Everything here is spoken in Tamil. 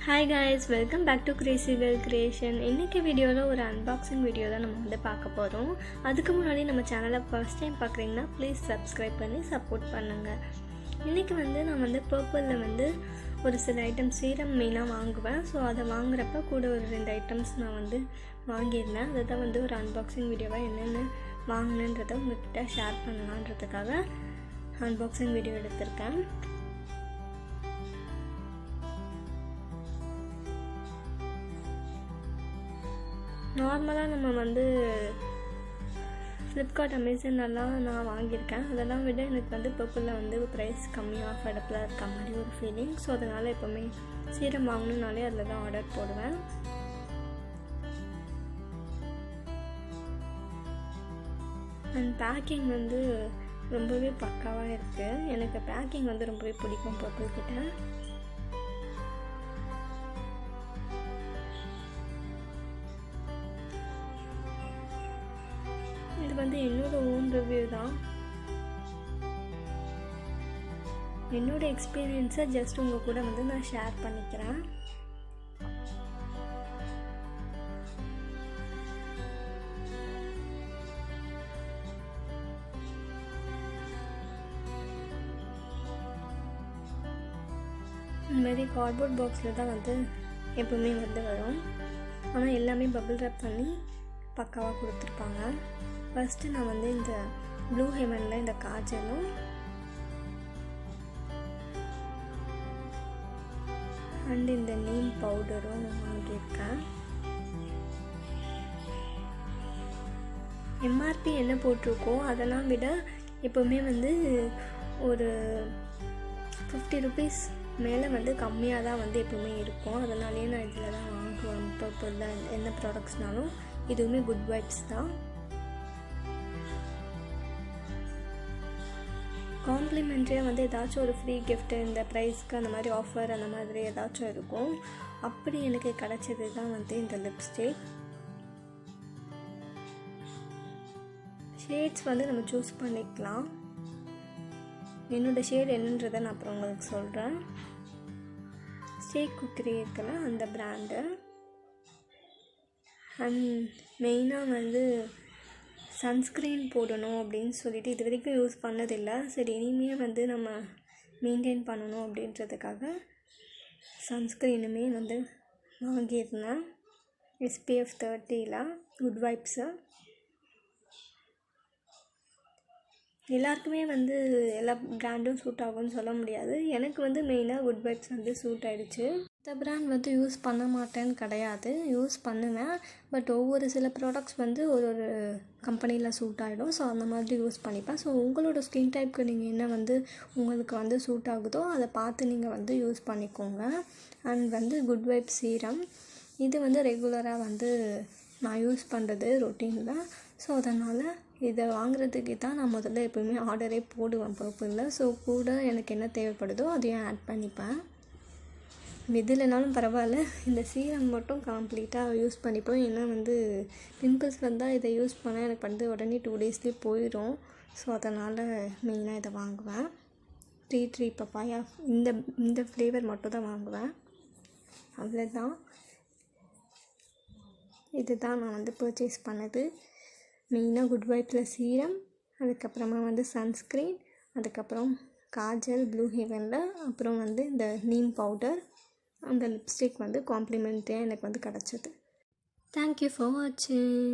Hi guys, welcome back to Crazy Girl Creation. இன்னைக்கு வீடியோவில் ஒரு அன்பாக்சிங் வீடியோ தான் நம்ம வந்து பார்க்க போகிறோம். அதுக்கு முன்னாடி நம்ம சேனலை ஃபர்ஸ்ட் டைம் பார்க்குறீங்கன்னா ப்ளீஸ் சப்ஸ்கிரைப் பண்ணி சப்போர்ட் பண்ணுங்கள். இன்றைக்கி வந்து நான் வந்து பர்பிளில் வந்து ஒரு சில ஐட்டம்ஸ் சீரம் மெயினாக வாங்குவேன். ஸோ அதை வாங்குறப்ப கூட ஒரு 2 ஐட்டம்ஸ் நான் வந்து வாங்கியிருந்தேன். அதை தான் வந்து ஒரு அன்பாக்சிங் வீடியோவாக என்னென்ன வாங்கினேன்றதை உங்கள்கிட்ட ஷேர் பண்ணலான்றதுக்காக அன்பாக்சிங் வீடியோ எடுத்திருக்கேன். நார்மலாக நம்ம வந்து ஃப்ளிப்கார்ட் அமேசான்லாம் நான் வாங்கியிருக்கேன். அதெல்லாம் விட எனக்கு வந்து பர்பிளில் வந்து ப்ரைஸ் கம்மியாக அஃபோர்டபுளாக இருக்க மாதிரி ஒரு ஃபீலிங். ஸோ அதனால் எப்போவுமே சீரம் வாங்கணுன்னாலே அதில் தான் ஆர்டர் போடுவேன். அண்ட் பேக்கிங் வந்து ரொம்பவே பக்காவாக இருக்குது. எனக்கு பேக்கிங் வந்து ரொம்பவே பிடிக்கும் பர்பிள் கிட்ட. இது வந்து என்னோட ஓன் ரிவ்யூ தான். என்னோட எக்ஸ்பீரியன்ஸை ஜஸ்ட் உங்கள் கூட வந்து நான் ஷேர் பண்ணிக்கிறேன். இந்த மாதிரி கார்ட்போர்ட் பாக்ஸில் தான் வந்து எப்பவுமே வந்து வரும். ஆனால் எல்லாமே பபிள் ரேப் பண்ணி பக்காவாக கொடுத்துருப்பாங்க. ஃபஸ்ட்டு நான் வந்து இந்த ப்ளூ ஹெவனில் இந்த காஜலும் அண்ட் இந்த நீம் பவுடரும் வாங்கியிருக்கேன். எம்ஆர்பி என்ன போட்டிருக்கோ அதெல்லாம் விட எப்போவுமே வந்து ஒரு 50 rupees மேலே வந்து கம்மியாக தான் வந்து எப்போவுமே இருக்கும். அதனாலேயே நான் இதில் தான் வாங்குவேன். பர்பிளில் என்ன ப்ராடக்ட்ஸ்னாலும் இதுவுமே குட் வைப்ஸ் தான். காம்ப்ளிமெண்ட்ரியாக வந்து ஏதாச்சும் ஒரு ஃப்ரீ கிஃப்ட்டு இந்த ப்ரைஸ்க்கு அந்த மாதிரி ஆஃபர் அந்த மாதிரி ஏதாச்சும் இருக்கும். அப்படி எனக்கு கிடச்சது தான் வந்து இந்த லிப்ஸ்டிக். ஷேட்ஸ் வந்து நம்ம சூஸ் பண்ணிக்கலாம். என்னோடய ஷேட் என்னன்றதை நான் அப்புறம் உங்களுக்கு சொல்கிறேன். ஸ்டேக் குக்கரி இருக்குல்ல அந்த பிராண்டு. அண்ட் மெயினாக வந்து சன்ஸ்க்ரீன் போடணும் அப்படின்னு சொல்லிட்டு இது வரைக்கும் யூஸ் பண்ணதில்லை. சரி இனிமேல் வந்து நம்ம மெயின்டைன் பண்ணணும் அப்படின்றதுக்காக சன்ஸ்க்ரீனுமே வந்து வாங்கியிருந்தேன். SPF 30 good vibes. எல்லாருக்குமே வந்து எல்லா பிராண்டும் சூட் ஆகும்னு சொல்ல முடியாது. எனக்கு வந்து மெயினாக குட் வைப்ஸ் வந்து சூட் ஆகிடுச்சு. இந்த பிராண்ட் வந்து யூஸ் பண்ண மாட்டேன்னு கிடையாது, யூஸ் பண்ணுவேன். பட் ஒவ்வொரு சில ப்ராடக்ட்ஸ் வந்து ஒரு ஒரு கம்பெனியில் சூட் ஆகிடும். ஸோ அந்த மாதிரி யூஸ் பண்ணிப்பேன். ஸோ உங்களோட ஸ்கின் டைப்புக்கு நீங்கள் என்ன வந்து உங்களுக்கு வந்து சூட் ஆகுதோ அதை பார்த்து நீங்கள் வந்து யூஸ் பண்ணிக்கோங்க. அண்ட் வந்து குட் வைப்ஸ் சீரம் இது வந்து ரெகுலராக வந்து நான் யூஸ் பண்ணுறது ரொட்டீனில். ஸோ அதனால் இதை வாங்குறதுக்கு தான் நான் முதல்ல எப்போயுமே ஆர்டரே போடுவேன் பர்பிளில். ஸோ கூட எனக்கு என்ன தேவைப்படுதோ அதையும் ஆட் பண்ணிப்பேன். எதுலனாலும் பரவாயில்ல, இந்த சீரம் மட்டும் கம்ப்ளீட்டாக யூஸ் பண்ணிப்போம். ஏன்னா வந்து பிம்பிள்ஸ் வந்தால் இதை யூஸ் பண்ணால் எனக்கு வந்து உடனே 2 daysலேயே போயிடும். ஸோ அதனால் மெயினாக இதை வாங்குவேன். ட்ரீ பப்பாயா இந்த ஃப்ளேவர் மட்டும் தான் வாங்குவேன். அவ்வளோதான். இது தான் நான் வந்து பர்ச்சேஸ் பண்ணது. மெயினாக குட் வைப்ஸில் சீரம், அதுக்கப்புறமா வந்து சன்ஸ்க்ரீன், அதுக்கப்புறம் காஜல் ப்ளூ ஹெவனில், அப்புறம் வந்து இந்த நீம் பவுடர், அந்த லிப்ஸ்டிக் வந்து காம்ப்ளிமெண்ட்டாக எனக்கு வந்து கிடச்சிது. தேங்க்யூ ஃபார் வாட்சிங்.